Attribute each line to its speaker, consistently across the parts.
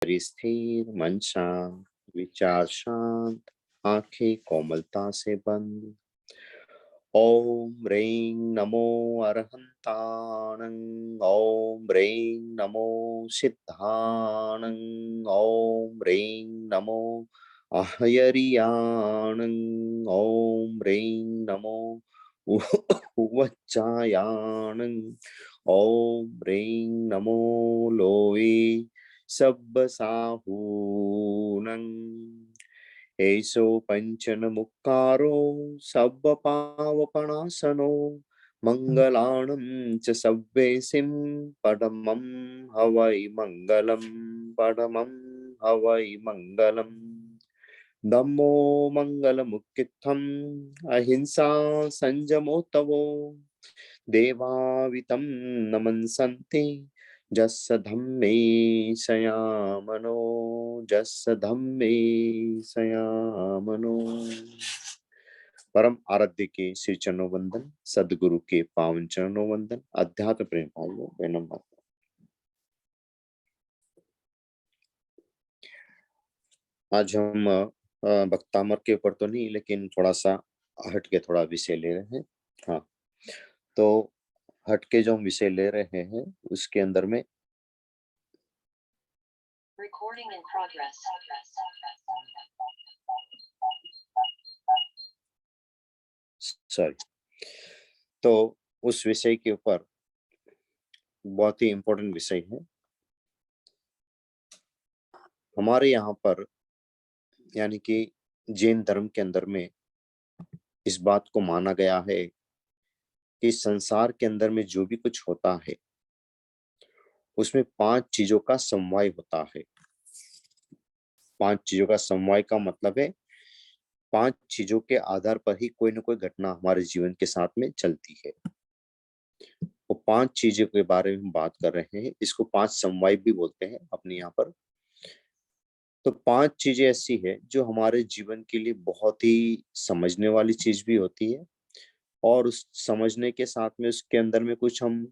Speaker 1: शरीर स्थिर, मन शांत, विचार शांत, आंखें कोमलता से बंद। ओम ह्रीं नमो अरहंताणं। ओम ह्रीं नमो सिद्धाणं। ओम ह्रीं नमो आहयरियाणं। ओम ह्रीं नमो उवच्चायाणं। ओम ह्रीं नमो लोये सब्बसाहूणं। एषो पंचन मुक्कारो सब्बपावपणासनो। मङ्गलाणं च सव्वेसिं परमं हवै मङ्गलं। परमं हवै मङ्गलम्। नमो मङ्गलमुक्तिस्थम् अहिंसा संयमोत्तवो। देवावितं नमन्सन्ति जस्य धम्मे सयामनो। जस्य धम्मे सयामनो। परम आराध्य के श्री चरणों वंदन, सदगुरु के पावन चरणों वंदन। अध्यात्म प्रेम भाइयों बहनों, आज हम भक्तामर के ऊपर तो नहीं, लेकिन थोड़ा सा हट के थोड़ा विषय ले रहे हैं। हाँ, तो हट के जो हम विषय ले रहे हैं उसके अंदर में
Speaker 2: Recording in progress.
Speaker 1: सॉरी, तो उस विषय के ऊपर बहुत ही इम्पोर्टेंट विषय है हमारे यहाँ पर, यानी कि जैन धर्म के अंदर में इस बात को माना गया है कि संसार के अंदर में जो भी कुछ होता है उसमें 5 चीजों का समवाय होता है। 5 चीजों का समवाय का मतलब है 5 चीजों के आधार पर ही कोई ना कोई घटना हमारे जीवन के साथ में चलती है। वो 5 चीजों के बारे में हम बात कर रहे हैं, इसको 5 समवाय भी बोलते हैं अपने यहाँ पर। तो 5 चीजें ऐसी है जो हमारे जीवन के लिए बहुत ही समझने वाली चीज भी होती है, और उस समझने के साथ में उसके अंदर में कुछ हम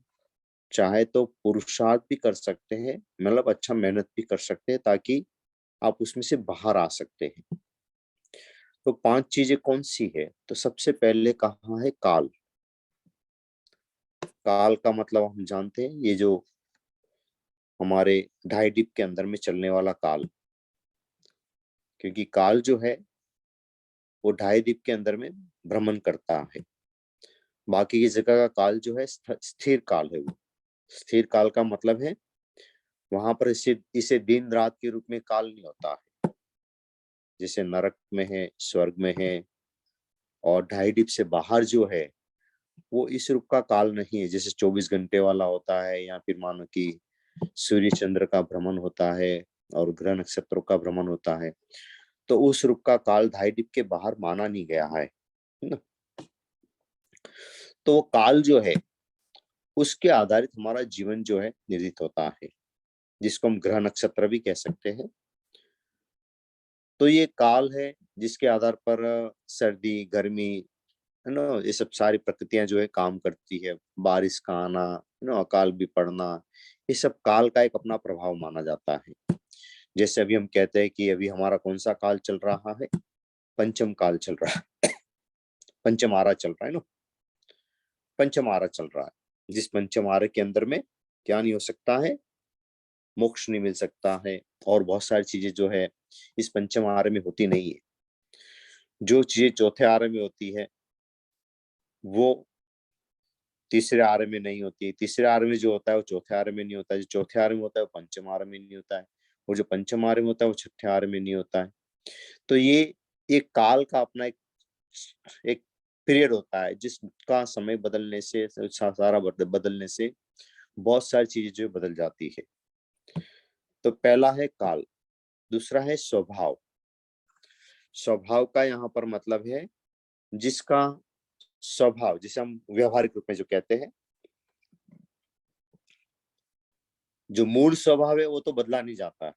Speaker 1: चाहे तो पुरुषार्थ भी कर सकते हैं, मतलब अच्छा मेहनत भी कर सकते हैं ताकि आप उसमें से बाहर आ सकते हैं। तो 5 चीजें कौन सी है? तो सबसे पहले कहा है काल। काल का मतलब हम जानते हैं, ये जो हमारे ढाई डिप के अंदर में चलने वाला काल, क्योंकि काल जो है वो ढाई डिप के अंदर में भ्रमण करता है। बाकी की जगह का काल जो है स्थिर काल है। वो स्थिर काल का मतलब है वहां पर इसे दिन रात के रूप में काल नहीं होता है, जैसे नरक में है, स्वर्ग में है। और ढाई डिप से बाहर जो है वो इस रूप का काल नहीं है, जैसे 24 घंटे वाला होता है, या फिर मानो कि सूर्य चंद्र का भ्रमण होता है और ग्रह नक्षत्रों का भ्रमण होता है। तो उस रूप का काल ढाई डिप के बाहर माना नहीं गया है ना। तो वो काल जो है उसके आधारित हमारा जीवन जो है निर्धारित होता है, जिसको हम ग्रह नक्षत्र भी कह सकते हैं। तो ये काल है जिसके आधार पर सर्दी गर्मी, है ना, ये सब सारी प्रकृतियां जो है काम करती है। बारिश का आना, है ना, अकाल भी पड़ना, ये सब काल का एक अपना प्रभाव माना जाता है। जैसे अभी हम कहते हैं कि अभी हमारा कौन सा काल चल रहा है? पंचम काल चल रहा है। पंचम आरा चल रहा है ना, पंचम आरा चल रहा है। जिस पंचम आरे के अंदर में क्या नहीं हो सकता है? मोक्ष नहीं मिल सकता है, और बहुत सारी चीजें जो है इस पंचम आरे में होती नहीं है। जो चीजें चौथे आरे में होती है वो तीसरे आरे में नहीं होती है। तीसरे आरे में जो होता है वो चौथे आरे में नहीं होता है। जो चौथे आरे में होता है वो पंचम आरे में नहीं होता है, और जो पंचम आरे में होता है वो छठे आरे में नहीं होता है। तो ये एक काल का अपना एक पीरियड होता है जिसका समय बदलने से, सारा बदलने से बहुत सारी चीजें जो बदल जाती है। तो पहला है काल। दूसरा है स्वभाव। स्वभाव का यहाँ पर मतलब है जिसका स्वभाव, जिसे हम व्यवहारिक रूप में जो कहते हैं, जो मूल स्वभाव है वो तो बदला नहीं जाता है।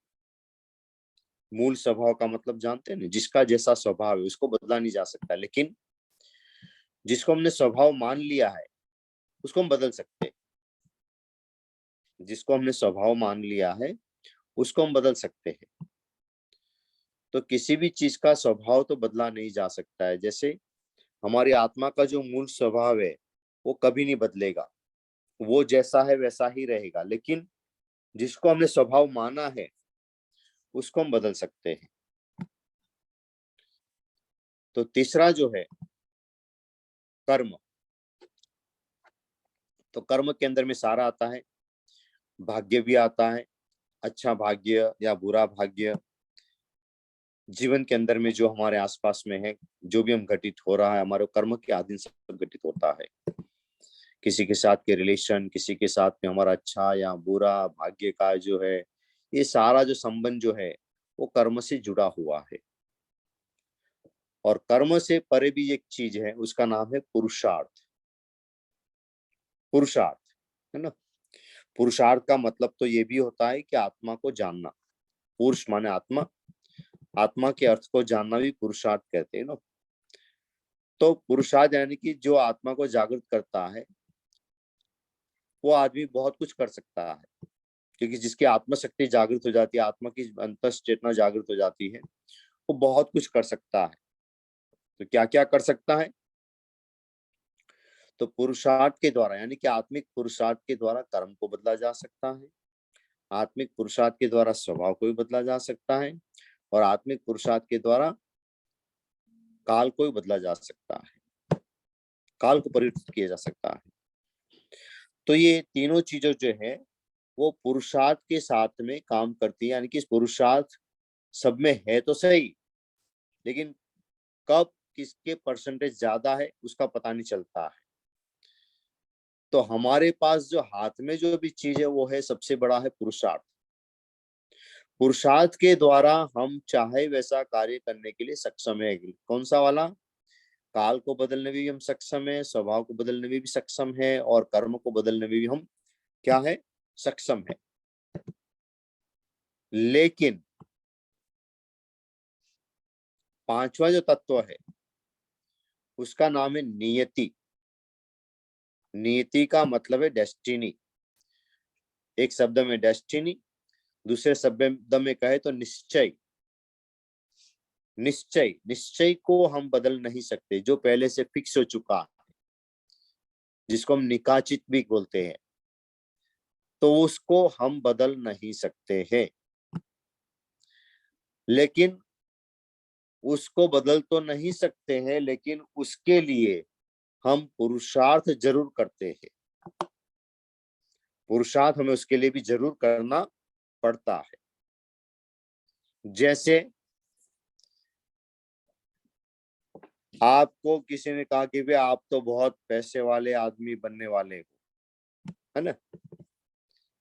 Speaker 1: मूल स्वभाव का मतलब जानते हैं ना, जिसका जैसा स्वभाव है उसको बदला नहीं जा सकता, लेकिन जिसको हमने स्वभाव मान लिया है उसको हम बदल सकते हैं। जिसको हमने स्वभाव मान लिया है उसको हम बदल सकते हैं। तो किसी भी चीज का स्वभाव तो बदला नहीं जा सकता है। जैसे हमारी आत्मा का जो मूल स्वभाव है वो कभी नहीं बदलेगा, वो जैसा है वैसा ही रहेगा, लेकिन जिसको हमने स्वभाव माना है उसको हम बदल सकते हैं। तो तीसरा जो है कर्म, तो कर्म के अंदर में सारा आता है, भाग्य भी आता है, अच्छा भाग्य या बुरा भाग्य, जीवन के अंदर में जो हमारे आसपास में है, जो भी हम घटित हो रहा है हमारे कर्म के अधीन सब घटित होता है। किसी के साथ के रिलेशन, किसी के साथ में हमारा अच्छा या बुरा भाग्य का जो है, ये सारा जो संबंध जो है वो कर्म से जुड़ा हुआ है। और कर्म से परे भी एक चीज है, उसका नाम है पुरुषार्थ। पुरुषार्थ, है ना। पुरुषार्थ का मतलब तो ये भी होता है कि आत्मा को जानना। पुरुष माने आत्मा, आत्मा के अर्थ को जानना भी पुरुषार्थ कहते हैं ना। तो पुरुषार्थ यानी कि जो आत्मा को जागृत करता है वो आदमी बहुत कुछ कर सकता है, क्योंकि जिसकी आत्मा शक्ति जागृत हो जाती है, आत्मा की अंतस चेतना जागृत हो जाती है, वो बहुत कुछ कर सकता है। तो क्या क्या कर सकता है? तो पुरुषार्थ के द्वारा यानी कि आत्मिक पुरुषार्थ के द्वारा कर्म को बदला जा सकता है, आत्मिक पुरुषार्थ के द्वारा स्वभाव को भी बदला जा सकता है, और आत्मिक पुरुषार्थ के द्वारा काल को भी बदला जा सकता है, काल को परिवर्तित किया जा सकता है। तो ये तीनों चीजों जो है वो पुरुषार्थ के साथ में काम करती है, यानी कि पुरुषार्थ सब में है तो सही, लेकिन कब किसके परसेंटेज ज्यादा है उसका पता नहीं चलता है। तो हमारे पास जो हाथ में जो भी चीज है वो है सबसे बड़ा है पुरुषार्थ। पुरुषार्थ के द्वारा हम चाहे वैसा कार्य करने के लिए सक्षम है। कौन सा वाला? काल को बदलने में भी हम सक्षम है, स्वभाव को बदलने में भी सक्षम है, और कर्म को बदलने में भी हम क्या है? सक्षम है। लेकिन पांचवा जो तत्व है उसका नाम है नियति। नियति का मतलब है डेस्टिनी। एक शब्द में डेस्टिनी, दूसरे शब्द में कहे तो निश्चय। निश्चय, निश्चय को हम बदल नहीं सकते, जो पहले से फिक्स हो चुका है, जिसको हम निकाचित भी बोलते हैं, तो उसको हम बदल नहीं सकते हैं। लेकिन उसको बदल तो नहीं सकते हैं, लेकिन उसके लिए हम पुरुषार्थ जरूर करते हैं। पुरुषार्थ हमें उसके लिए भी जरूर करना पड़ता है। जैसे आपको किसी ने कहा कि भाई आप तो बहुत पैसे वाले आदमी बनने वाले हो, है ना।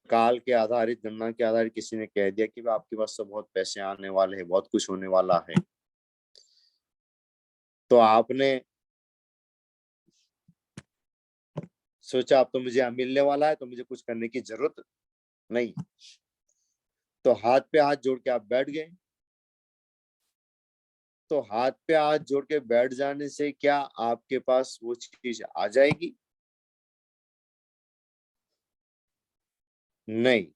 Speaker 1: काल के आधारित, गणना के आधारित किसी ने कह दिया कि भाई आपके पास तो बहुत पैसे आने वाले हैं, बहुत कुछ होने वाला है। तो आपने सोचा अब तो मुझे मिलने वाला है, तो मुझे कुछ करने की जरूरत नहीं। तो हाथ पे हाथ जोड़ के आप बैठ गए। तो हाथ पे हाथ जोड़ के बैठ जाने से क्या आपके पास वो चीज आ जाएगी? नहीं,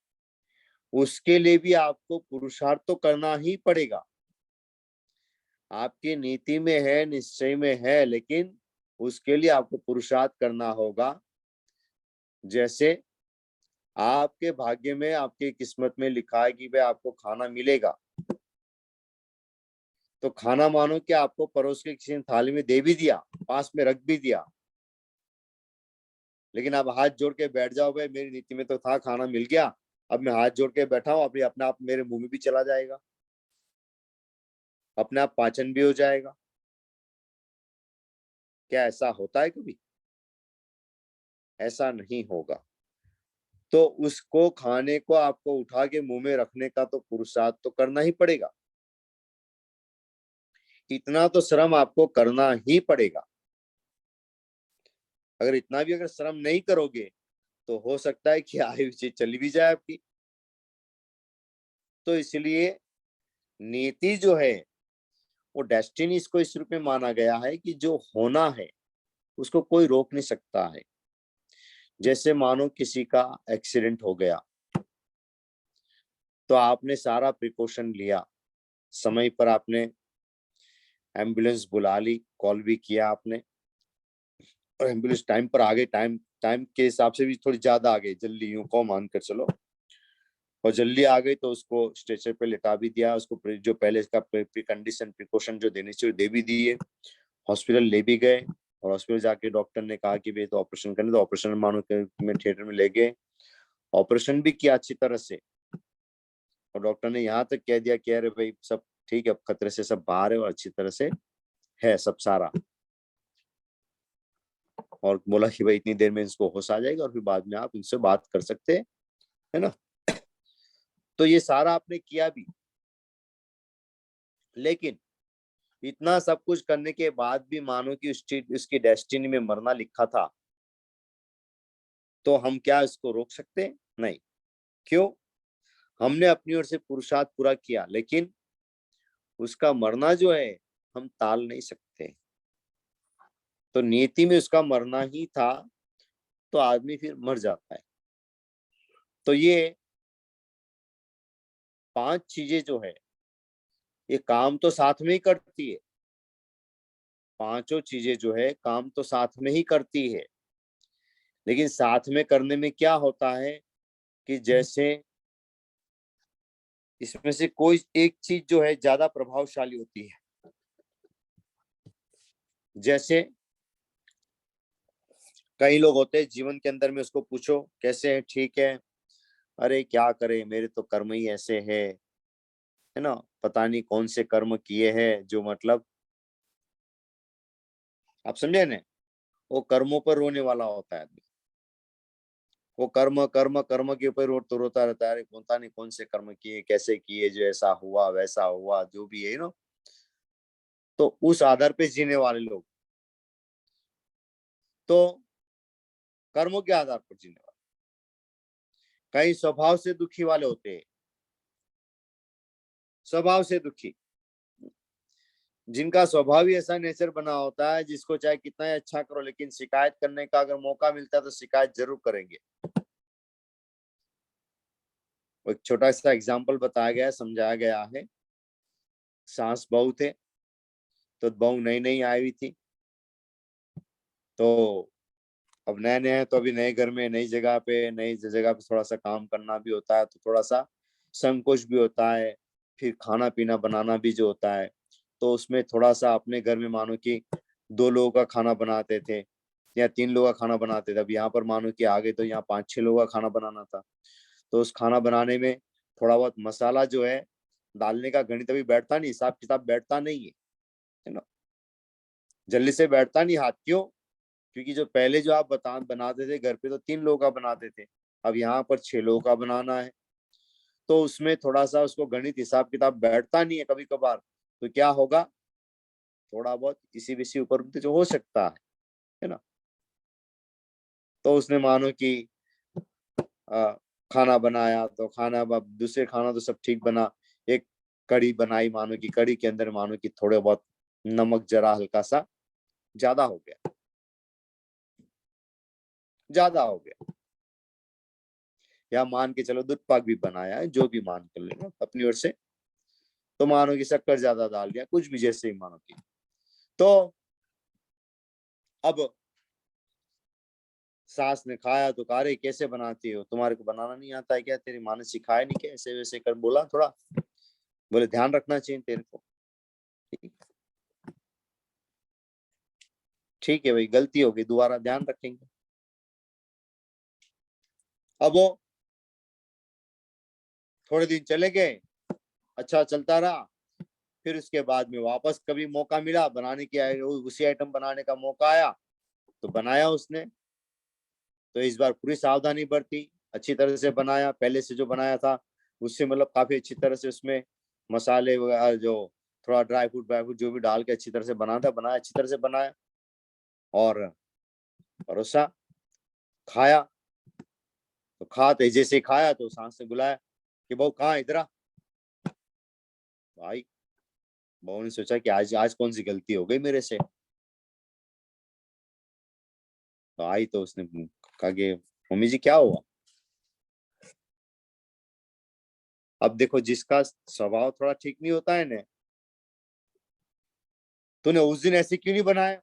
Speaker 1: उसके लिए भी आपको पुरुषार्थ तो करना ही पड़ेगा। आपकी नीति में है, निश्चय में है, लेकिन उसके लिए आपको पुरुषार्थ करना होगा। जैसे आपके भाग्य में, आपकी किस्मत में लिखा है कि भाई आपको खाना मिलेगा, तो खाना मानो कि आपको परोस के किसी ने थाली में दे भी दिया, पास में रख भी दिया, लेकिन आप हाथ जोड़ के बैठ जाओ, भाई मेरी नीति में तो था, खाना मिल गया, अब मैं हाथ जोड़ के बैठा हूं, अभी अपने आप मेरे मुंह में भी चला जाएगा, अपने आप पाचन भी हो जाएगा। क्या ऐसा होता है कभी? ऐसा नहीं होगा। तो उसको खाने को आपको उठा के मुंह में रखने का तो पुरुषार्थ तो करना ही पड़ेगा। इतना तो श्रम आपको करना ही पड़ेगा। अगर इतना भी अगर श्रम नहीं करोगे तो हो सकता है कि आई हुई चीज चली भी जाए आपकी। तो इसलिए नीति जो है वो डेस्टिनी, इसको इस रूप में माना गया है कि जो होना है उसको कोई रोक नहीं सकता है। जैसे मानो किसी का एक्सीडेंट हो गया, तो आपने सारा प्रिकॉशन लिया, समय पर आपने एम्बुलेंस बुला ली, कॉल भी किया आपने, और एम्बुलेंस टाइम पर आ गई, टाइम टाइम के हिसाब से भी थोड़ी ज्यादा आ गई, जल्दी यूं को मान कर चलो, और जल्दी आ गई तो उसको स्ट्रेचर पे लिटा भी दिया, उसको जो पहले इसका कंडीशन प्रिकॉशन जो देनी चाहिए दे भी दिए, हॉस्पिटल ले भी गए, और हॉस्पिटल जाके डॉक्टर ने कहा कि भाई तो ऑपरेशन करने, तो ऑपरेशन मानो में थिएटर में ले गए, ऑपरेशन भी किया अच्छी तरह से, और डॉक्टर ने यहाँ तक कह दिया कि अरे भाई सब ठीक है, अब खतरे से सब बाहर है और अच्छी तरह से है सब सारा, और बोला कि भाई इतनी देर में इसको होश आ जाएगा और फिर बाद में आप इनसे बात कर सकते हैं, है ना। तो ये सारा आपने किया भी, लेकिन इतना सब कुछ करने के बाद भी मानो कि उसकी डेस्टिनी में मरना लिखा था, तो हम क्या इसको रोक सकते हैं? नहीं। क्यों? हमने अपनी ओर से पुरुषार्थ पूरा किया, लेकिन उसका मरना जो है हम टाल नहीं सकते, तो नियति में उसका मरना ही था, तो आदमी फिर मर जाता है। तो ये 5 चीजें जो है ये काम तो साथ में ही करती है, पांचों चीजें जो है काम तो साथ में ही करती है, लेकिन साथ में करने में क्या होता है कि जैसे इसमें से कोई एक चीज जो है ज्यादा प्रभावशाली होती है, जैसे कई लोग होते हैं जीवन के अंदर में, उसको पूछो कैसे है, ठीक है, अरे क्या करे, मेरे तो कर्म ही ऐसे है ना, पता नहीं कौन से कर्म किए हैं जो मतलब, आप समझे ना, वो कर्मों पर रोने वाला होता है आदमी, वो कर्म कर्म कर्म के ऊपर रोता रहता है, अरे पता नहीं कौन से कर्म किए, कैसे किए, जो ऐसा हुआ वैसा हुआ जो भी है ना, तो उस आधार पे जीने वाले लोग, तो कर्मों के आधार पर जीने वाले, कई स्वभाव से दुखी वाले होते हैं, स्वभाव से दुखी, जिनका स्वभाव ही ऐसा नेचर बना होता है, जिसको चाहे कितना ही अच्छा करो, लेकिन शिकायत करने का अगर मौका मिलता है तो शिकायत जरूर करेंगे। एक छोटा सा एग्जाम्पल बताया गया है, समझाया गया है, सास बहू थे, तो बहू नई नई आई हुई थी, तो अब नए नए हैं, तो अभी नए घर में नई जगह पे थोड़ा सा काम करना भी होता है, तो थोड़ा सा संकोच भी होता है, फिर खाना पीना बनाना भी जो होता है, तो उसमें थोड़ा सा अपने घर में मानो कि 2 लोगों का खाना बनाते थे या 3 लोगों का खाना बनाते थे, अब यहाँ पर मानो कि आगे तो यहाँ 5-6 लोगों का खाना बनाना था, तो उस खाना बनाने में थोड़ा बहुत मसाला जो है डालने का गणित अभी बैठता नहीं, हिसाब किताब बैठता नहीं है ना, जल्दी से बैठता नहीं हाथ, क्यों? क्योंकि जो पहले जो आप बनाते थे घर पे तो 3 लोगों का बनाते थे, अब यहाँ पर 6 लोगों का बनाना है, तो उसमें थोड़ा सा उसको गणित हिसाब किताब बैठता नहीं है कभी कभार, तो क्या होगा, थोड़ा बहुत इसी विसी ऊपर जो हो सकता है ना। तो उसने मानो कि आ, खाना बनाया, तो खाना दूसरे खाना तो सब ठीक बना, एक कड़ी बनाई, मानो कि कड़ी के अंदर मानो कि थोड़े बहुत नमक जरा हल्का सा ज्यादा हो गया, ज्यादा हो गया, या मान के चलो दूध पाक भी बनाया है, जो भी मान कर लेना अपनी ओर से, तो मानो कि शक्कर ज्यादा डाल दिया, कुछ भी जैसे ही मानो कि, तो अब सास ने खाया तो कहा, रे कैसे बनाती हो, तुम्हारे को बनाना नहीं आता है क्या, तेरी माँ ने सिखाया नहीं क्या, ऐसे वैसे कर बोला थोड़ा, बोले ध्यान रखना चाहिए तेरे को, ठीक ठीक है भाई, गलती हो गई, दोबारा ध्यान रखेंगे। अब वो थोड़े दिन चले गए, अच्छा चलता रहा, फिर उसके बाद में वापस कभी मौका मिला बनाने की, उसी आइटम बनाने का मौका आया, तो बनाया उसने, तो इस बार पूरी सावधानी बरती, अच्छी तरह से बनाया, पहले से जो बनाया था उससे मतलब काफी अच्छी तरह से उसमें मसाले वगैरह जो थोड़ा ड्राई फ्रूट जो भी डाल के अच्छी तरह से बनाया, अच्छी तरह से बनाया और परोसा, खाया, तो खाते जैसे खाया तो सांस ने बुलाया कि बहू कहाँ, इधर आ। भाई बहू ने सोचा कि आज आज कौन सी गलती हो गई मेरे से, तो आई तो उसने कहा कि मम्मी जी क्या हुआ, अब देखो, जिसका स्वभाव थोड़ा ठीक नहीं होता है ना, तूने उस दिन ऐसे क्यों नहीं बनाया?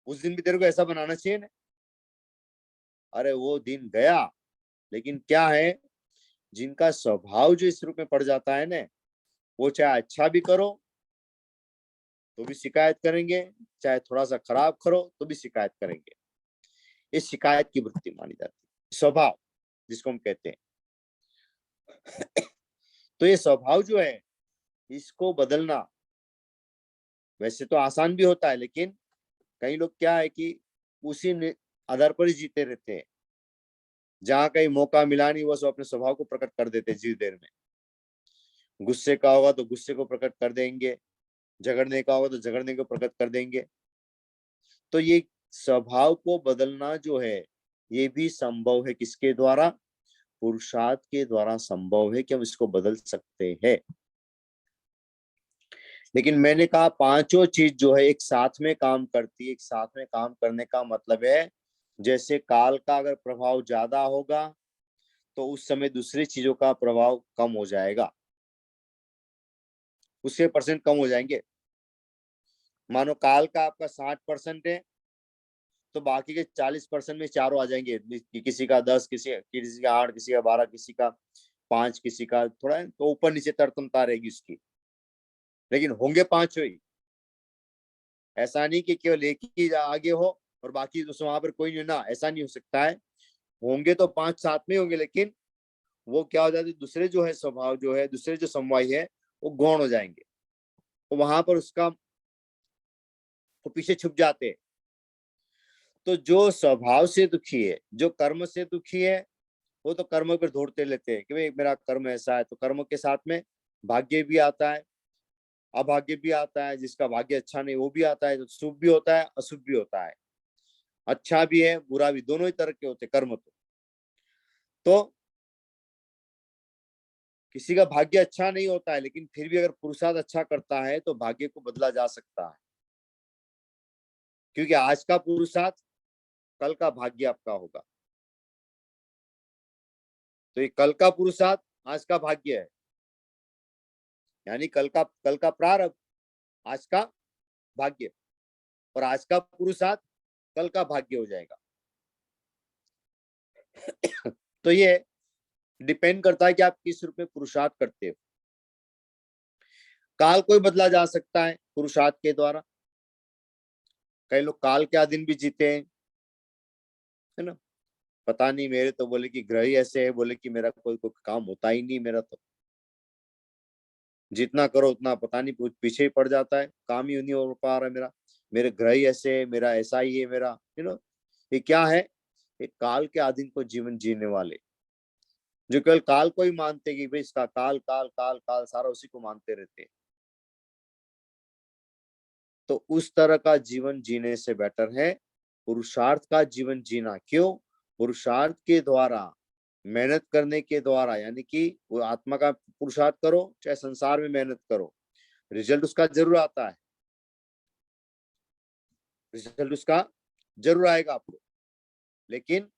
Speaker 1: उस दिन भी तेरे को ऐसा बनाना चाहिए ना। अरे वो दिन गया, लेकिन क्या है, जिनका स्वभाव जो इस रूप में पड़ जाता है ना, वो चाहे अच्छा भी करो तो भी शिकायत करेंगे, चाहे थोड़ा सा खराब करो तो भी शिकायत करेंगे। ये शिकायत की वृत्ति मानी जाती है, स्वभाव जिसको हम कहते हैं। तो ये स्वभाव जो है, इसको बदलना वैसे तो आसान भी होता है, लेकिन कई लोग क्या है कि उसी आधार पर ही जीते रहते हैं। जहां कहीं मौका मिला नहीं, वो सब अपने स्वभाव को प्रकट कर देते हैं। जिस देर में गुस्से का होगा तो गुस्से को प्रकट कर देंगे, झगड़ने का होगा तो झगड़ने को प्रकट कर देंगे। तो ये स्वभाव को बदलना जो है, ये भी संभव है। किसके द्वारा? पुरुषार्थ के द्वारा संभव है कि हम इसको बदल सकते हैं। लेकिन मैंने कहा, पांचों चीज जो है एक साथ में काम करती है। एक साथ में काम करने का मतलब है, जैसे काल का अगर प्रभाव ज्यादा होगा तो उस समय दूसरी चीजों का प्रभाव कम हो जाएगा, उसके परसेंट कम हो जाएंगे। मानो काल का आपका 60% है, तो बाकी के 40% में चारों आ जाएंगे। किसी का 10, किसी का 8, किसी का 12, किसी का 5, किसी का थोड़ा है, तो ऊपर नीचे तरतमता रहेगी उसकी, लेकिन होंगे पांचों ही। ऐसा नहीं कि केवल एक ही आगे हो और बाकी दूसरे वहां पर कोई नहीं ना, ऐसा नहीं हो सकता है। होंगे तो पांच साथ में होंगे, लेकिन वो क्या हो जाते, दूसरे जो है स्वभाव जो है, दूसरे जो समवाय है, वो गौण हो जाएंगे, तो वहां पर उसका वो पीछे छुप जाते हैं। तो जो स्वभाव से दुखी है, जो कर्म से दुखी है, वो तो कर्म पर दौड़ते लेते हैं कि भाई मेरा कर्म ऐसा है। तो कर्म के साथ में भाग्य भी आता है, अभाग्य भी आता है। जिसका भाग्य अच्छा नहीं वो भी आता है। तो शुभ भी होता है, अशुभ भी होता है, अच्छा भी है, बुरा भी, दोनों ही तरह के होते कर्म। तो किसी का भाग्य अच्छा नहीं होता है, लेकिन फिर भी अगर पुरुषार्थ अच्छा करता है तो भाग्य को बदला जा सकता है। क्योंकि आज का पुरुषार्थ कल का भाग्य आपका होगा। तो ये कल का पुरुषार्थ आज का भाग्य है, यानी कल का प्रारब्ध आज का भाग्य, और आज का पुरुषार्थ कल का भाग्य हो जाएगा। तो ये डिपेंड करता है कि आप किस रूप में पुरुषार्थ करते हो। काल को बदला जा सकता है पुरुषार्थ के द्वारा। कई लोग काल के अधीन भी जीते हैं, है ना। पता नहीं, मेरे तो बोले कि ग्रह ही ऐसे है, बोले कि मेरा कोई काम होता ही नहीं, मेरा तो जितना करो उतना पता नहीं पीछे ही पड़ जाता है, काम ही नहीं हो पा रहा है मेरा। मेरे ग्रह ही ऐसे है, मेरा ऐसा ही है, मेरा ये क्या है? ये काल के अधीन को जीवन जीने वाले, जो केवल काल को ही मानते कि भाई इसका काल काल काल काल सारा उसी को मानते रहते हैं। तो उस तरह का जीवन जीने से बेटर है पुरुषार्थ का जीवन जीना। क्यों? पुरुषार्थ के द्वारा, मेहनत करने के द्वारा, यानी कि वो आत्मा का पुरुषार्थ करो चाहे संसार में मेहनत करो, रिजल्ट उसका जरूर आता है। रिजल्ट उसका जरूर आएगा आपको, लेकिन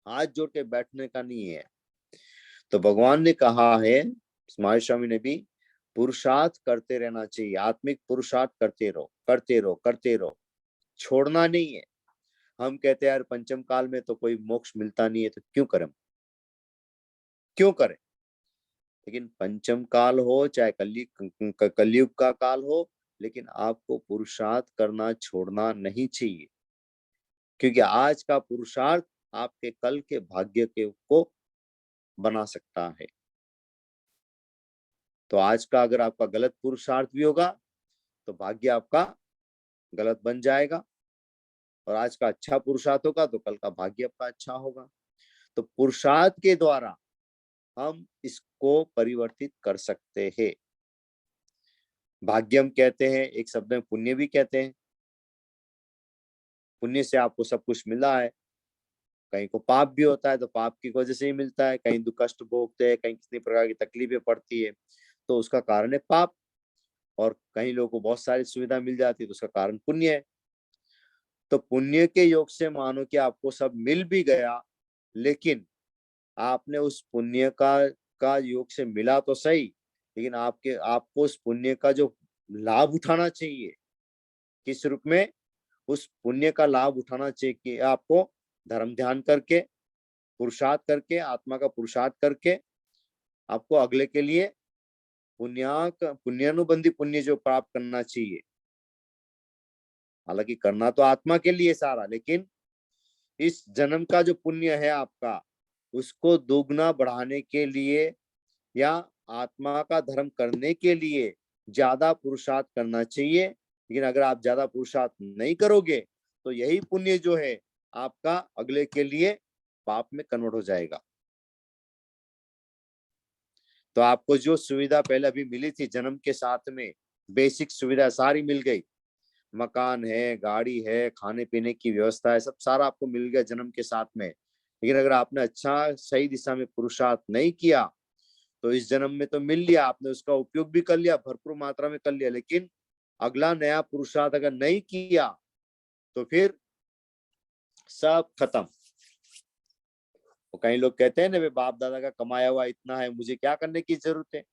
Speaker 1: हाथ जोड़ के बैठने का नहीं है। तो भगवान ने कहा है, महावीर स्वामी ने भी, पुरुषार्थ करते रहना चाहिए। आत्मिक पुरुषार्थ करते रहो, करते रहो, करते रहो, छोड़ना नहीं है। हम कहते हैं यार पंचम काल में तो कोई मोक्ष मिलता नहीं है, तो क्यों करें, क्यों करें? लेकिन पंचम काल हो चाहे कलयुग का काल हो, लेकिन आपको पुरुषार्थ करना छोड़ना नहीं चाहिए। क्योंकि आज का पुरुषार्थ आपके कल के भाग्य के को बना सकता है। तो आज का अगर आपका गलत पुरुषार्थ भी होगा तो भाग्य आपका गलत बन जाएगा, और आज का अच्छा पुरुषार्थ होगा तो कल का भाग्य आपका अच्छा होगा। तो पुरुषार्थ के द्वारा हम इसको परिवर्तित कर सकते हैं। भाग्यम कहते हैं, एक शब्द में पुण्य भी कहते हैं। पुण्य से आपको सब कुछ मिला है। कहीं को पाप भी होता है तो पाप की वजह से ही मिलता है। कहीं दुख कष्ट भोगते हैं, कहीं कितनी प्रकार की तकलीफें पड़ती है, तो उसका कारण है पाप। और कहीं लोगों को बहुत सारी सुविधा मिल जाती है तो उसका कारण पुण्य है। तो पुण्य के योग से मानो कि आपको सब मिल भी गया, लेकिन आपने उस पुण्य का योग से मिला तो सही, लेकिन आपको उस पुण्य का जो लाभ उठाना चाहिए, किस रूप में उस पुण्य का लाभ उठाना चाहिए कि आपको धर्म ध्यान करके, पुरुषार्थ करके, आत्मा का पुरुषार्थ करके आपको अगले के लिए पुण्यानुबंधी पुण्य जो प्राप्त करना चाहिए। हालांकि करना तो आत्मा के लिए सारा, लेकिन इस जन्म का जो पुण्य है आपका, उसको दोगुना बढ़ाने के लिए या आत्मा का धर्म करने के लिए ज्यादा पुरुषार्थ करना चाहिए। लेकिन अगर आप ज्यादा पुरुषार्थ नहीं करोगे तो यही पुण्य जो है आपका अगले के लिए पाप में कन्वर्ट हो जाएगा। तो आपको जो सुविधा पहले अभी मिली थी जन्म के साथ में, बेसिक सुविधा सारी मिल गई, मकान है, गाड़ी है, खाने पीने की व्यवस्था है, सब सारा आपको मिल गया जन्म के साथ में। लेकिन अगर आपने अच्छा सही दिशा में पुरुषार्थ नहीं किया तो इस जन्म में तो मिल लिया, आपने उसका उपयोग भी कर लिया, भरपूर मात्रा में कर लिया, लेकिन अगला नया पुरुषार्थ अगर नहीं किया तो फिर सब खत्म। तो कई लोग कहते हैं ना, वे बाप दादा का कमाया हुआ इतना है, मुझे क्या करने की जरूरत है,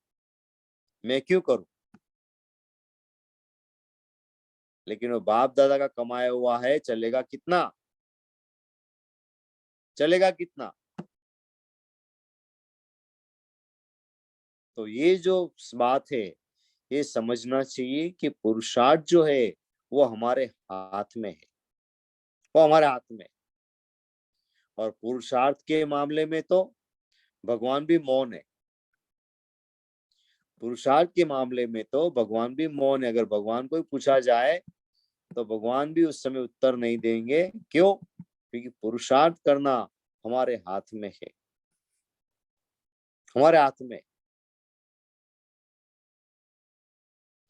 Speaker 1: मैं क्यों करूं। लेकिन वो बाप दादा का कमाया हुआ है, चलेगा कितना, चलेगा कितना। तो ये जो बात है, ये समझना चाहिए कि पुरुषार्थ जो है वो हमारे हाथ में है, वो हमारे हाथ में है। और पुरुषार्थ के मामले में तो भगवान भी मौन है। पुरुषार्थ के मामले में तो भगवान भी मौन है। अगर भगवान को पूछा जाए तो भगवान भी उस समय उत्तर नहीं देंगे। क्यों? क्योंकि पुरुषार्थ करना हमारे हाथ में है, हमारे हाथ में।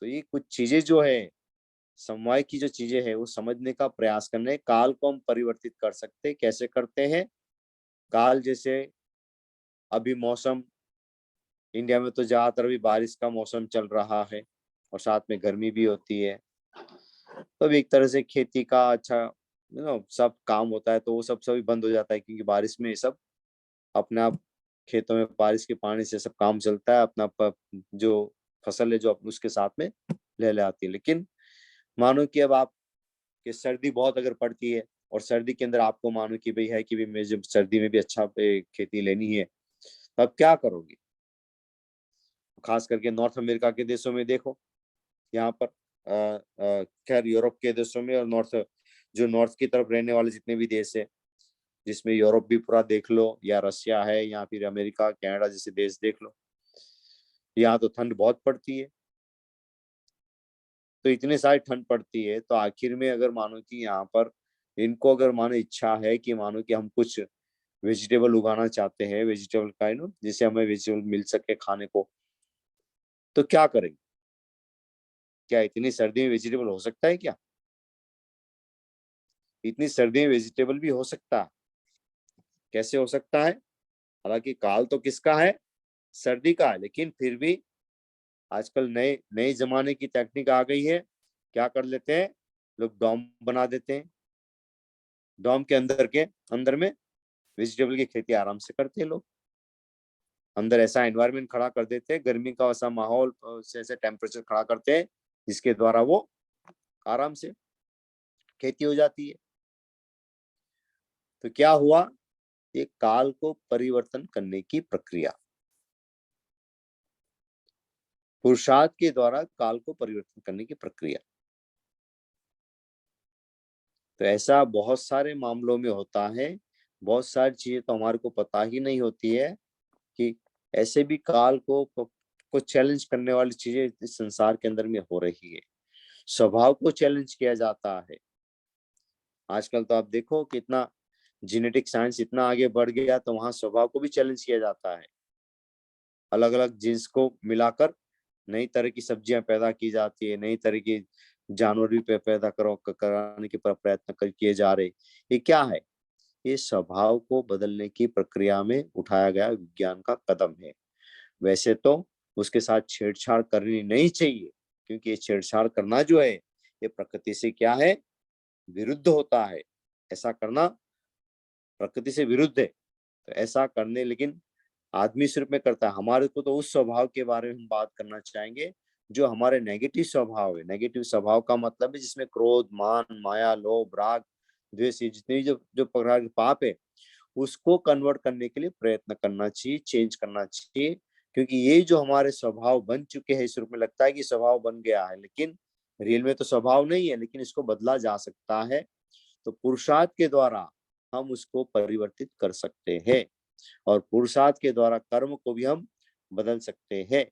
Speaker 1: तो ये कुछ चीजें जो है, समवाय की जो चीजें है, वो समझने का प्रयास करने। काल को हम परिवर्तित कर सकते, कैसे करते हैं? काल जैसे अभी मौसम इंडिया में तो ज्यादातर अभी बारिश का मौसम चल रहा है और साथ में गर्मी भी होती है, तो अभी एक तरह से खेती का अच्छा सब काम होता है, तो वो सब सभी बंद हो जाता है, क्योंकि बारिश में ये सब अपने आप खेतों में बारिश के पानी से सब काम चलता है, अपना जो फसल है जो उसके साथ में ले आती है। लेकिन मानो कि अब आप कि सर्दी बहुत अगर पड़ती है और सर्दी के अंदर आपको मानो कि भाई है कि भाई मुझे जब सर्दी में भी अच्छा खेती लेनी है, तो अब क्या करोगे? खास करके नॉर्थ अमेरिका के देशों में देखो, यहाँ पर खैर यूरोप के देशों में और नॉर्थ की तरफ रहने वाले जितने भी देश है, जिसमें यूरोप भी पूरा देख लो या रशिया है या फिर अमेरिका कनाडा जैसे देश देख लो, यहाँ तो ठंड बहुत पड़ती है। तो इतनी सारी ठंड पड़ती है, तो आखिर में अगर मानो कि यहाँ पर इनको अगर मानो इच्छा है कि मानो कि हम कुछ वेजिटेबल उगाना चाहते हैं, वेजिटेबल का जिससे हमें वेजिटेबल मिल सके खाने को, तो क्या करेंगे? क्या इतनी सर्दी में वेजिटेबल हो सकता है क्या? इतनी सर्दी में वेजिटेबल भी हो सकता है? कैसे हो सकता है? हालांकि काल तो किसका है? सर्दी का है, लेकिन फिर भी आजकल नए नए जमाने की टेक्निक आ गई है। क्या कर लेते हैं लोग? डॉम बना देते हैं, डॉम के अंदर में वेजिटेबल की खेती आराम से करते हैं लोग। अंदर ऐसा एनवायरनमेंट खड़ा कर देते हैं, गर्मी का ऐसा माहौल से ऐसे टेम्परेचर खड़ा करते हैं जिसके द्वारा वो आराम से खेती हो जाती है। तो क्या हुआ? ये काल को परिवर्तन करने की प्रक्रिया, पुरुषार्थ के द्वारा काल को परिवर्तन करने की प्रक्रिया। तो ऐसा बहुत सारे मामलों में होता है। बहुत सारी चीजें तो हमारे को पता ही नहीं होती है कि ऐसे भी काल को चैलेंज करने वाली चीजें इस संसार के अंदर में हो रही है। स्वभाव को चैलेंज किया जाता है। आजकल तो आप देखो कि इतना जेनेटिक साइंस इतना आगे बढ़ गया, तो वहां स्वभाव को भी चैलेंज किया जाता है। अलग अलग जीन्स को मिलाकर नई तरह की सब्जियां पैदा की जाती है, नई तरह की जानवर भी पैदा कराने के प्रयत्न किए जा रहे। ये क्या है? ये स्वभाव को बदलने की प्रक्रिया में उठाया गया विज्ञान का कदम है। वैसे तो उसके साथ छेड़छाड़ करनी नहीं चाहिए, क्योंकि ये छेड़छाड़ करना जो है ये प्रकृति से क्या है? विरुद्ध होता है। ऐसा करना प्रकृति से विरुद्ध है। तो ऐसा करने, लेकिन आदमी सिर्फ में करता है। हमारे को तो उस स्वभाव के बारे में हम बात करना चाहेंगे जो हमारे नेगेटिव स्वभाव है। नेगेटिव स्वभाव का मतलब है जिसमें क्रोध, मान, माया, लोभ, राग, द्वेष, ये जितने भी जो जो प्रकार के पाप है, उसको कन्वर्ट करने के लिए प्रयत्न करना चाहिए, चेंज करना चाहिए। क्योंकि ये जो हमारे स्वभाव बन चुके हैं, इस रूप में लगता है कि स्वभाव बन गया है, लेकिन रियल में तो स्वभाव नहीं है, लेकिन इसको बदला जा सकता है। तो पुरुषार्थ के द्वारा हम उसको परिवर्तित कर सकते हैं, और पुरुषार्थ के द्वारा कर्म को भी हम बदल सकते हैं।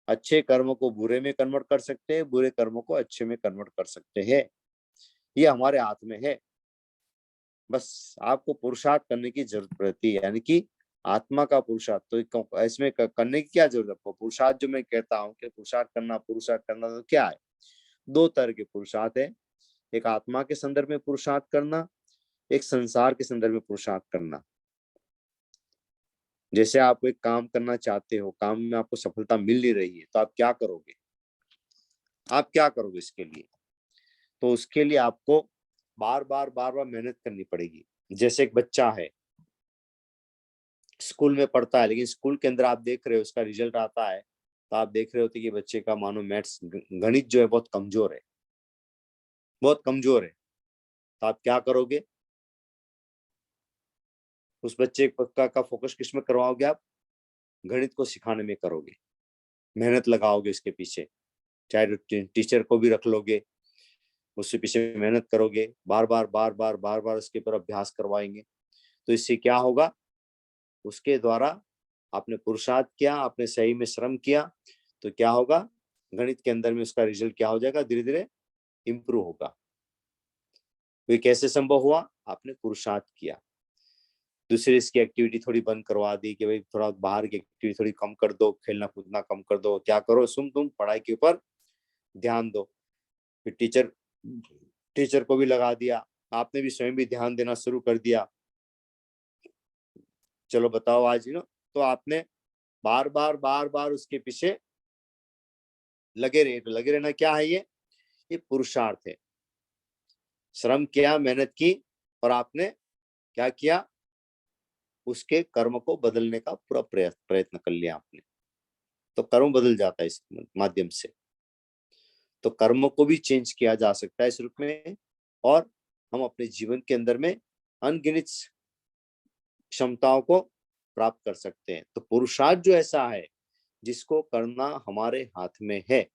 Speaker 1: अच्छे कर्म को बुरे में कन्वर्ट कर सकते हैं, बुरे कर्मों को अच्छे में कन्वर्ट कर सकते हैं। ये हमारे हाथ में है। बस आपको पुरुषार्थ करने की जरूरत पड़ती है, यानी कि आत्मा का पुरुषार्थ। तो इसमें करने की क्या जरूरत है आपको? पुरुषार्थ जो मैं कहता हूँ कि पुरुषार्थ करना तो क्या है? दो तरह के पुरुषार्थ है। एक आत्मा के संदर्भ में पुरुषार्थ करना, एक संसार के संदर्भ में पुरुषार्थ करना। जैसे आप एक काम करना चाहते हो, काम में आपको सफलता मिल नहीं रही है, तो आप क्या करोगे? आप क्या करोगे इसके लिए? तो उसके लिए आपको बार बार मेहनत करनी पड़ेगी। जैसे एक बच्चा है, स्कूल में पढ़ता है, लेकिन स्कूल के अंदर आप देख रहे हो उसका रिजल्ट आता है, तो आप देख रहे होते कि बच्चे का मानो मैथ्स, गणित जो है बहुत कमजोर है, बहुत कमजोर है। तो आप क्या करोगे? उस बच्चे का फोकस किस में करवाओगे? आप गणित को सिखाने में करोगे, मेहनत लगाओगे उसके पीछे, चाहे टीचर को भी रख लोगे, उसके पीछे मेहनत करोगे, बार बार उसके ऊपर अभ्यास करवाएंगे। तो इससे क्या होगा? उसके द्वारा आपने पुरुषार्थ किया, आपने सही में श्रम किया, तो क्या होगा? गणित के अंदर में उसका रिजल्ट क्या हो जाएगा? धीरे धीरे इंप्रूव होगा। तो ये कैसे संभव हुआ? आपने पुरुषार्थ किया। दूसरी इसकी एक्टिविटी थोड़ी बंद करवा दी कि भाई थोड़ा बाहर की एक्टिविटी थोड़ी कम कर दो, खेलना कूदना कम कर दो, क्या करो, तुम पढ़ाई के ऊपर ध्यान दो। फिर टीचर को भी लगा दिया, आपने भी स्वयं भी ध्यान देना शुरू कर दिया। चलो बताओ आज तो आपने बार बार उसके पीछे लगे रहे। तो लगे रहना क्या है? ये पुरुषार्थ है। श्रम किया, मेहनत की, और आपने क्या किया? उसके कर्म को बदलने का पूरा प्रयत्न कर लिया आपने, तो कर्म बदल जाता है इस माध्यम से। तो कर्म को भी चेंज किया जा सकता है इस रूप में, और हम अपने जीवन के अंदर में अनगिनत क्षमताओं को प्राप्त कर सकते हैं। तो पुरुषार्थ जो ऐसा है जिसको करना हमारे हाथ में है।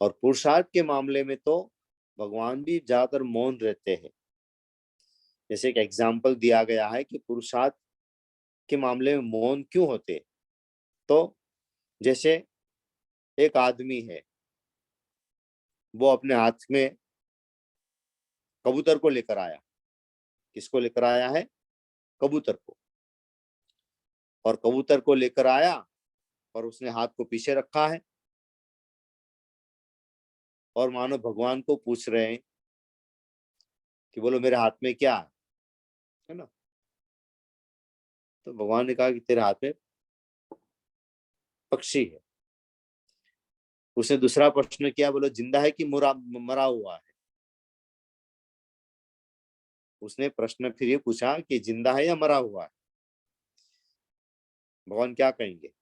Speaker 1: और पुरुषार्थ के मामले में तो भगवान भी ज्यादातर मौन रहते हैं। जैसे एक एग्जाम्पल दिया गया है कि पुरुषार्थ के मामले में मौन क्यों होते? तो जैसे एक आदमी है, वो अपने हाथ में कबूतर को लेकर आया। किसको लेकर आया है? कबूतर को। और कबूतर को लेकर आया और उसने हाथ को पीछे रखा है, और मानो भगवान को पूछ रहे हैं कि बोलो मेरे हाथ में क्या है ना? तो भगवान ने कहा कि तेरे हाथ में पक्षी है। उसने दूसरा प्रश्न किया, बोलो जिंदा है कि मरा हुआ है? उसने प्रश्न फिर ये पूछा कि जिंदा है या मरा हुआ है? भगवान क्या कहेंगे?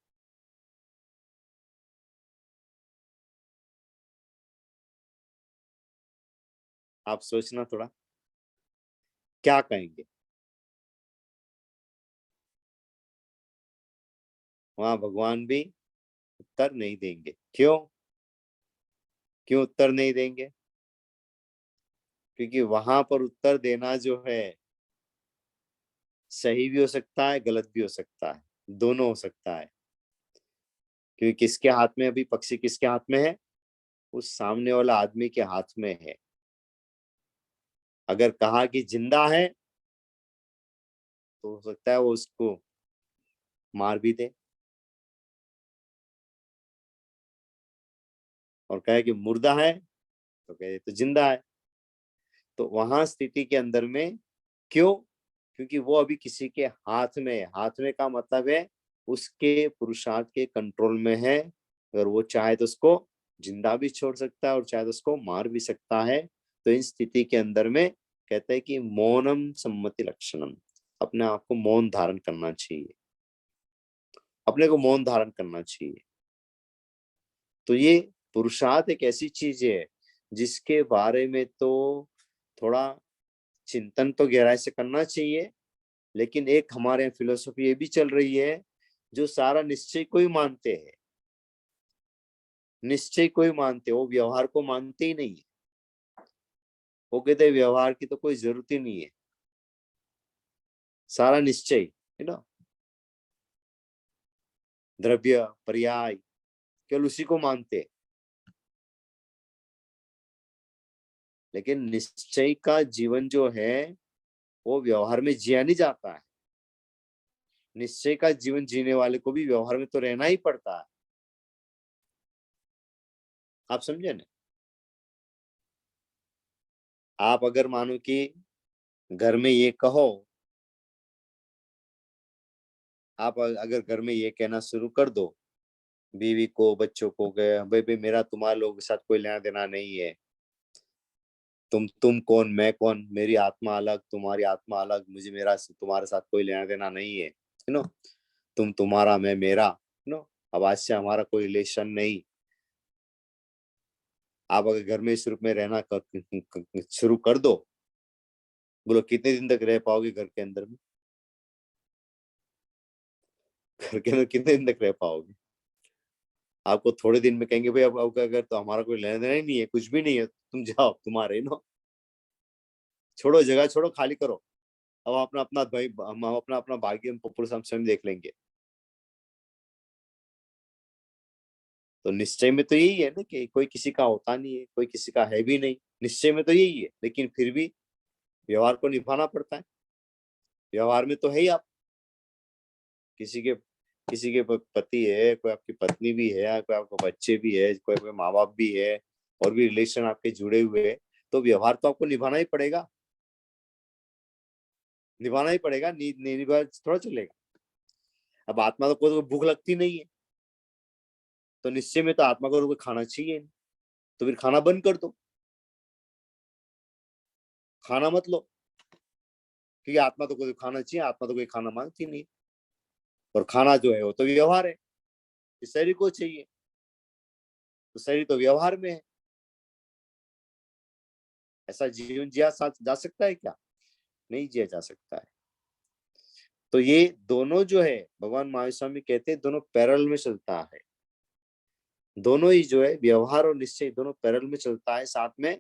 Speaker 1: आप सोचना थोड़ा, क्या कहेंगे? वहां भगवान भी उत्तर नहीं देंगे। क्यों? क्यों उत्तर नहीं देंगे? क्योंकि वहां पर उत्तर देना जो है, सही भी हो सकता है, गलत भी हो सकता है, दोनों हो सकता है। क्योंकि किसके हाथ में, अभी पक्षी किसके हाथ में है? उस सामने वाला आदमी के हाथ में है। अगर कहा कि जिंदा है, तो हो सकता है वो उसको मार भी दे, और कहे कि मुर्दा है, तो कहे तो जिंदा है। तो वहां स्थिति के अंदर में क्यों? क्योंकि वो अभी किसी के हाथ में है। हाथ में का मतलब है उसके पुरुषार्थ के कंट्रोल में है। अगर वो चाहे तो उसको जिंदा भी छोड़ सकता है, और चाहे तो उसको मार भी सकता है। तो इन स्थिति के अंदर में कहते हैं कि मौनम सम्मति लक्षणम, अपने आप को मौन धारण करना चाहिए, अपने को मौन धारण करना चाहिए। तो ये पुरुषार्थ एक ऐसी चीज है जिसके बारे में तो थोड़ा चिंतन तो गहराई से करना चाहिए, लेकिन एक हमारे यहाँ फिलोसफी ये भी चल रही है जो सारा निश्चय को ही मानते हैं, निश्चय को ही मानते, वो व्यवहार को मानते ही नहीं है। वो कहते हैं व्यवहार की तो कोई जरूरत ही नहीं है, सारा निश्चय है ना, द्रव्य पर्याय केवल उसी को मानते हैं। लेकिन निश्चय का जीवन जो है वो व्यवहार में जिया नहीं जाता है। निश्चय का जीवन जीने वाले को भी व्यवहार में तो रहना ही पड़ता है। आप समझे ना? आप अगर मानो कि घर में ये कहो, आप अगर घर में ये कहना शुरू कर दो बीवी को बच्चों को, गए भाई भाई मेरा तुम्हारे लोगों के साथ कोई लेना देना नहीं है, तुम कौन मैं कौन, मेरी आत्मा अलग तुम्हारी आत्मा अलग, मुझे मेरा तुम्हारे साथ कोई लेना देना नहीं है, यू नो, तुम तुम्हारा मैं मेरा, यू नो, अब आज से हमारा कोई रिलेशन नहीं। आप अगर घर में इस रूप में रहना शुरू कर दो, बोलो कितने दिन तक रह पाओगे घर के अंदर में? घर के अंदर कितने दिन तक रह पाओगे? आपको थोड़े दिन में कहेंगे भाई अब अगर तो हमारा कोई लेना देना ही नहीं है, कुछ भी नहीं है, तुम जाओ तुम्हारे नो, छोड़ो जगह छोड़ो खाली करो, अब अपना अपना भाई हम अपना अपना भाग्य पुरुष हम स्वयं देख लेंगे। तो निश्चय में तो यही है ना कि कोई किसी का होता नहीं है, कोई किसी का है भी नहीं, निश्चय में तो यही है, लेकिन फिर भी व्यवहार को निभाना पड़ता है। व्यवहार में तो है ही आप किसी के पति है, कोई आपकी पत्नी भी है, कोई आपके बच्चे भी है, कोई आपके माँ बाप भी है, और भी रिलेशन आपके जुड़े हुए हैं, तो व्यवहार तो आपको निभाना ही पड़ेगा, निभाना ही पड़ेगा, नहीं निभा थोड़ा चलेगा। अब आत्मा तो को भूख लगती नहीं है, तो निश्चय में तो आत्मा को खाना चाहिए, तो फिर खाना बंद कर दो, खाना मत लो, क्योंकि आत्मा तो कोई खाना चाहिए, आत्मा तो कोई खाना मांगती नहीं, और खाना जो है वो तो व्यवहार है, इस शरीर को चाहिए, तो शरीर तो व्यवहार में है। ऐसा जीवन जिया जा सकता है क्या? नहीं जिया जा सकता है। तो ये दोनों जो है भगवान महावीर स्वामी कहते हैं दोनों पैरेलल में चलता है, दोनों ही जो है व्यवहार और निश्चय दोनों पैरेलल में चलता है साथ में।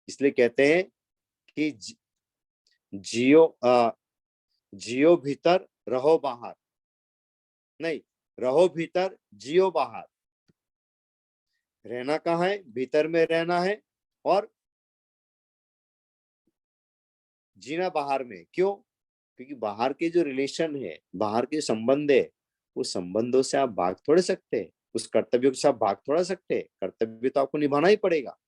Speaker 1: इसलिए कहते हैं कि जियो जियो भीतर रहो बाहर, नहीं, रहो भीतर जियो बाहर। रहना कहाँ है? भीतर में रहना है, और जीना बाहर में। क्यों? क्योंकि बाहर के जो रिलेशन है, बाहर के संबंध है, उस संबंधों से आप भाग थोड़े सकते, उस कर्तव्यों से आप भाग थोड़ा सकते, कर्तव्य तो आपको निभाना ही पड़ेगा।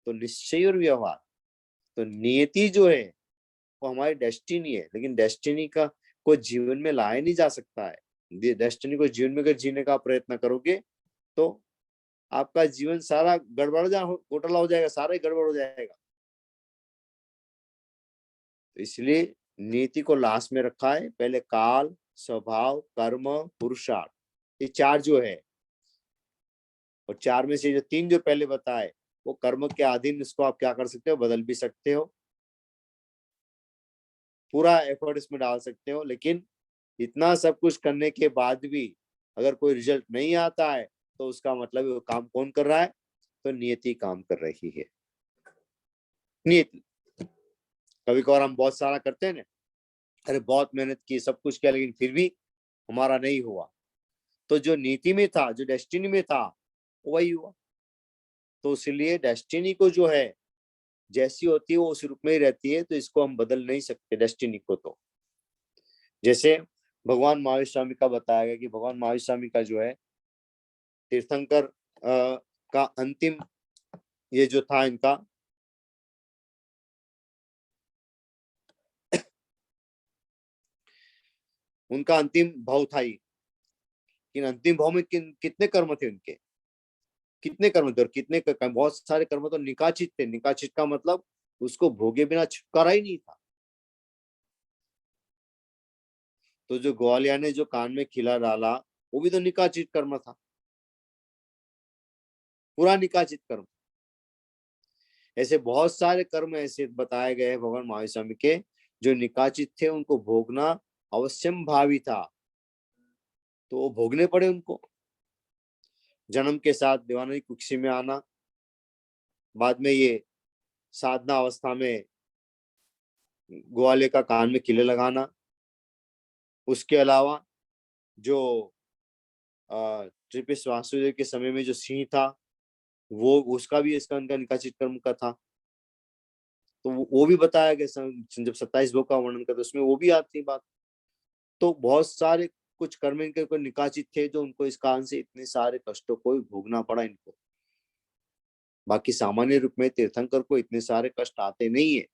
Speaker 1: तो निश्चय और व्यवहार, तो नियति जो है वो हमारी डेस्टिनी है, लेकिन डेस्टिनी का को जीवन में लाया नहीं जा सकता है। डेस्टिनी को जीवन में अगर जीने का प्रयत्न करोगे तो आपका जीवन सारा गड़बड़ घोटाला हो जाएगा, सारा ही गड़बड़ हो जाएगा। तो इसलिए नीति को लास्ट में रखा है, पहले काल, स्वभाव, कर्म, पुरुषार्थ, ये चार जो है, और चार में से जो तीन जो पहले बताए वो कर्म के अधीन, इसको आप क्या कर सकते हो? बदल भी सकते हो, पूरा एफर्ट इसमें डाल सकते हो, लेकिन इतना सब कुछ करने के बाद भी अगर कोई रिजल्ट नहीं आता है तो उसका मतलब वो काम कौन कर रहा है? तो नियति काम कर रही है। नियति, कभी कभार हम बहुत सारा करते हैं ना, अरे बहुत मेहनत की, सब कुछ किया, लेकिन फिर भी हमारा नहीं हुआ, तो जो नीति में था, जो डेस्टिनी में था, वही हुआ। तो इसलिए डेस्टिनी को जो है जैसी होती है वो उस रूप में ही रहती है, तो इसको हम बदल नहीं सकते डेस्टिनी को। तो जैसे भगवान महावीर स्वामी का बताया गया कि भगवान महावीर स्वामी का जो है तीर्थंकर का अंतिम ये जो था इनका, उनका अंतिम भाव था ही, इन अंतिम भाव में कितने कर्म थे उनके, कितने कर्म थे, और कितने बहुत सारे कर्म तो निकाचित थे। निकाचित का मतलब उसको भोगे बिना छुटकारा ही नहीं था। तो जो ग्वालिया ने जो कान में खिला डाला वो भी तो निकाचित कर्म था, पूरा निकाचित कर्म। ऐसे बहुत सारे कर्म ऐसे बताए गए हैं भगवान महावीर स्वामी के, जो निकाचित थे, उनको भोगना अवश्यम भावी था, तो वो भोगने पड़े उनको। जन्म के साथ दीवानी कुक्षी में आना, बाद में ये साधना अवस्था में ग्वाले का कान में किले लगाना, उसके अलावा जो त्रिपिस वासुदेव के समय में जो सिंह था, वो उसका भी इसका उनका निकाचित कर्म का था, तो वो भी बताया गया जब 27 भोग का वर्णन करते उसमें वो भी आती बात। तो बहुत सारे कुछ कर्म इनके को निकाचित थे, जो उनको इस कारण से इतने सारे कष्टों को भी भोगना पड़ा इनको। बाकी सामान्य रूप में तीर्थंकर को इतने सारे कष्ट आते नहीं है,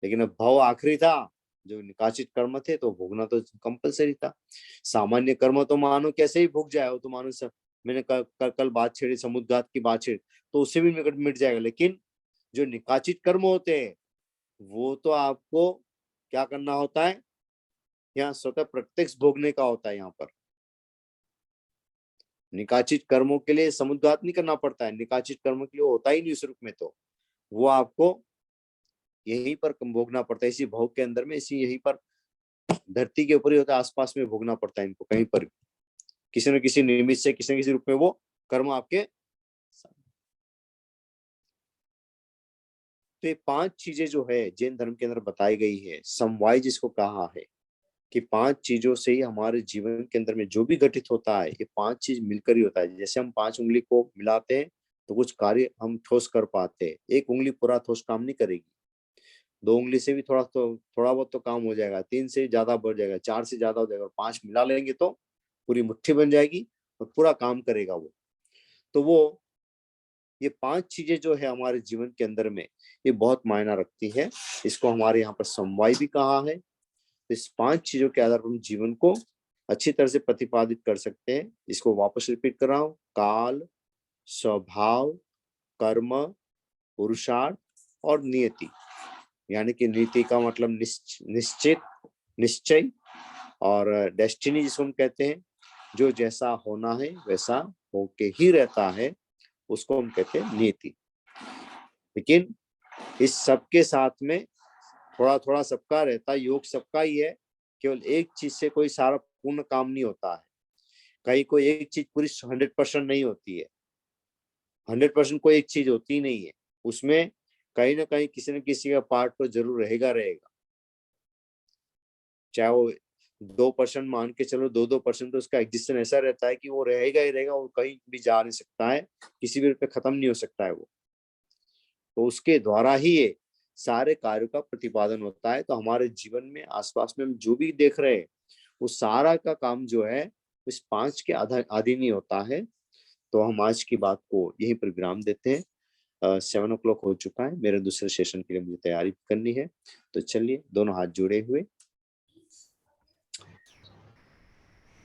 Speaker 1: लेकिन अब भाव आखिरी था, जो निकाचित कर्म थे तो भोगना तो कंपलसरी था। सामान्य कर्म तो मानो कैसे ही भोग जाए, वो तो मानो मैंने कल बात छेड़ी, समुद्घात की बात छेड़ी, तो उससे भी मिट जाएगा। लेकिन जो निकाचित कर्म होते हैं वो तो आपको क्या करना होता है, यहाँ स्वतः प्रत्यक्ष भोगने का होता है। यहाँ पर निकाचित कर्मों के लिए समुद्घात नहीं करना पड़ता है, निकाचित कर्म के लिए होता ही नहीं उस रूप में, तो वो आपको यहीं पर भोगना पड़ता है, इसी भोग के अंदर में, इसी यहीं पर धरती के ऊपर ही होता है, आसपास में भोगना पड़ता है इनको, कहीं पर किसी न किसी निमित्त से, किसी न किसी रूप में वो कर्म आपके। तो ये 5 चीजें जो है जैन धर्म के अंदर बताई गई है, समवाय जिसको कहा है, कि 5 चीजों से ही हमारे जीवन के अंदर में जो भी घटित होता है, ये 5 चीज मिलकर ही होता है। जैसे हम 5 उंगली को मिलाते हैं तो कुछ कार्य हम ठोस कर पाते हैं, एक उंगली पूरा ठोस काम नहीं करेगी, 2 उंगली से भी थोड़ा बहुत तो काम हो जाएगा, 3 से ज्यादा बढ़ जाएगा, 4 से ज्यादा हो जाएगा, और 5 मिला लेंगे तो पूरी मुट्ठी बन जाएगी और पूरा काम करेगा वो। तो वो ये 5 चीजें जो है हमारे जीवन के अंदर में, ये बहुत मायना रखती है। इसको हमारे यहाँ पर समवाय भी कहा है। इस 5 चीजों के आधार पर हम जीवन को अच्छी तरह से प्रतिपादित कर सकते हैं। इसको वापस रिपीट कर रहा हूं, काल, स्वभाव, कर्म, पुरुषार्थ और नियति। यानी कि नीति का मतलब निश्चित, निश्चय, और डेस्टिनी जिसको हम कहते हैं, जो जैसा होना है वैसा होके ही रहता है, उसको हम कहते हैं नीति। लेकिन इस सबके साथ में थोड़ा थोड़ा सबका रहता है, योग सबका ही है, केवल एक चीज से कोई सारा पूर्ण काम नहीं होता है। कहीं कोई एक चीज पूरी 100% नहीं होती है, 100% कोई एक चीज होती ही नहीं है, उसमें कहीं ना कहीं किसी न किसी का पार्ट तो जरूर रहेगा। चाहे वो 2% मान के चलो, 2% तो उसका एग्जिस्टेंस ऐसा रहता है कि वो रहेगा ही रहेगा, वो कहीं भी जा नहीं सकता है, किसी भी रूप में खत्म नहीं हो सकता है वो। तो उसके द्वारा ही ये सारे कार्यों का प्रतिपादन होता है। तो हमारे जीवन में आसपास में हम जो भी देख रहे हैं, वो सारा का काम जो है इस 5 के अधीन ही होता है। तो हम आज की बात को यहीं पर विराम देते हैं। 7 o'clock हो चुका है, मेरे दूसरे सेशन के लिए मुझे तैयारी करनी है। तो चलिए, दोनों हाथ जुड़े हुए,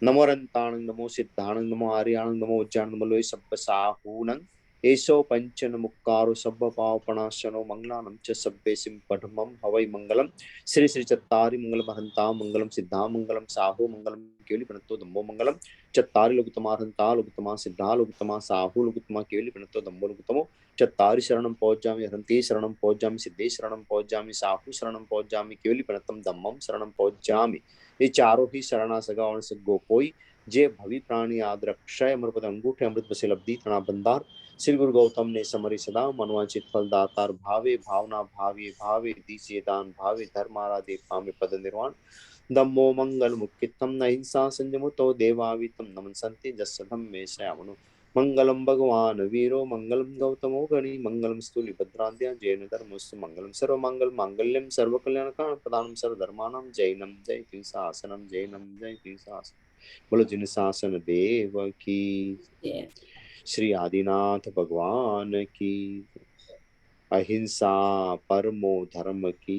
Speaker 1: नमो रंताणं, नमो सिद्धाणं, नमो आर्याणं, नमो उज्जाणं, नमो लोय सब्ब साहूणं, एषो पंचन मुक्कारो सब्ब पावपणाशनो मंगलानं च सब्बे सिं पठमं हवै मंगलम। श्री श्री चत्तारि मंगलम हरंता मंगलम सिद्धा मंगलम साहू मंगलम केवली प्रणतो धम्मो मंगलम। चत्तारि लोकुतमा हरंता लोकुतमा सिद्धा लोकुतमा साहू लोकुतमा केवली प्रणतो धम्मो लोकुतमो। चत्तारि शरणं पौज्जामि हरन्ति शरणं पौज्जामि सिद्धे शरणं पौज्जामि साहू शरणं पौज्जामि केवली प्रणतम धम्मं शरणं पौज्जामि। ये चारों ही शरणा सगा और सगो कोई, जे भवि प्राणी आदर क्षय अमृत अंगूठे अमृत बसे लब्धि तना बंदार। श्री गुरु गौतम ने समरी सदा मनवांचित फल दातार भावे भावना भावे भावे दीजिए दान भावे धर्माराधे पामे पद निर्वाण। धम्मो मंगल मुक्तित्थम न हिंसा संयमुतो देवावितम नमन संति जस्स धम्मे श्यामनो। मंगलम भगवान वीरो मंगलम गौतमो गणि मंगलम स्तुलि भद्राद्या जैन धर्मस्तु मंगलम सर्व मंगल मांगल्यम सर्व कल्याण कारण प्रदानम सर्व धर्माणाम जैनम जय तीर्थासनम जैनम जय तीर्थासन। बोलो जिन शासन देव की, श्री आदिनाथ भगवान की, अहिंसा परमो धर्म की।